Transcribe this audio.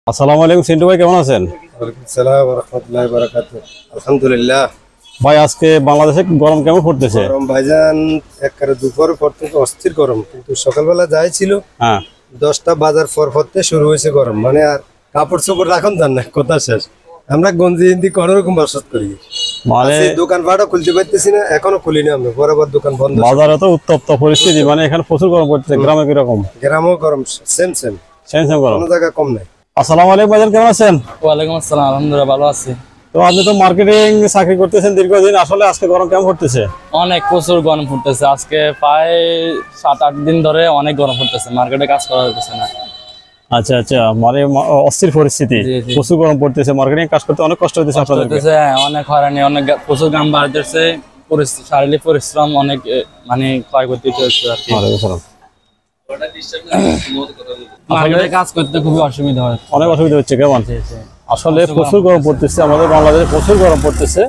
আসসালামু আলাইকুম সিন্টু ভাই, কেমন আছেন? ওয়ালাইকুম আসসালাম ওয়া রাহমাতুল্লাহি ওয়া বারাকাতুহু। আলহামদুলিল্লাহ। ভাই আজকে বাংলাদেশে গরম কেমন পড়তেছে? গরম ভাইজান, একবারে দুপুরের পর থেকে অস্থির গরম, কিন্তু সকালবেলা যাই ছিল হ্যাঁ 10টা বাজার পর থেকে শুরু হয়েছে গরম। মানে আর কাপড় চোপড় রাখুন জান না, কথা শেষ। আমরা গঞ্জি হিন্দি কোনো রকম বাসত করি, মানে দোকান ভাড়া খুলতে পারতেছি না, এখনো খুলিনি। আমরা বরাবর দোকান বন্ধ। বাজারে তো উত্তপ্ত পরিস্থিতি, মানে এখানে প্রচুর গরম পড়তেছে। গ্রামে কিরকম? গ্রামও গরম, সেম সেম, সেম সেম গরম। কোনো জায়গায় কম নাই। আসসালামু আলাইকুম ভাইজান, কেমন আছেন? ওয়ালাইকুম আসসালাম, আলহামদুলিল্লাহ ভালো আছি। তো আপনি তো মার্কেটিং চাকরি করতেছেন দীর্ঘদিন, আসলে আজকে গরম কেমন পড়তেছে? অনেক প্রচুর গরম পড়তেছে আজকে, প্রায় 7-8 দিন ধরে অনেক গরম পড়তেছে, মার্কেটে কাজ করা হচ্ছে না। আচ্ছা আচ্ছা, মানে অস্থির পরিস্থিতি, জি, জি। প্রচুর গরম পড়তেছে, মার্কেটিং কাজ করতে অনেক কষ্ট হচ্ছে আপনাদের। হচ্ছে অনেক হয়রানি, অনেক প্রচুর গাম বাড়তেছে, শারীরিক পরিশ্রম অনেক, মানে ক্ষয়ক্ষতি হচ্ছে আর কি। মার্কেটে কাজ করতে খুবই অসুবিধা হয়, অনেক অসুবিধা হচ্ছে। কেমন? জি, জি। আসলে প্রচুর গরম পড়তেছে, আমাদের বাংলাদেশে প্রচুর গরম পড়তেছে।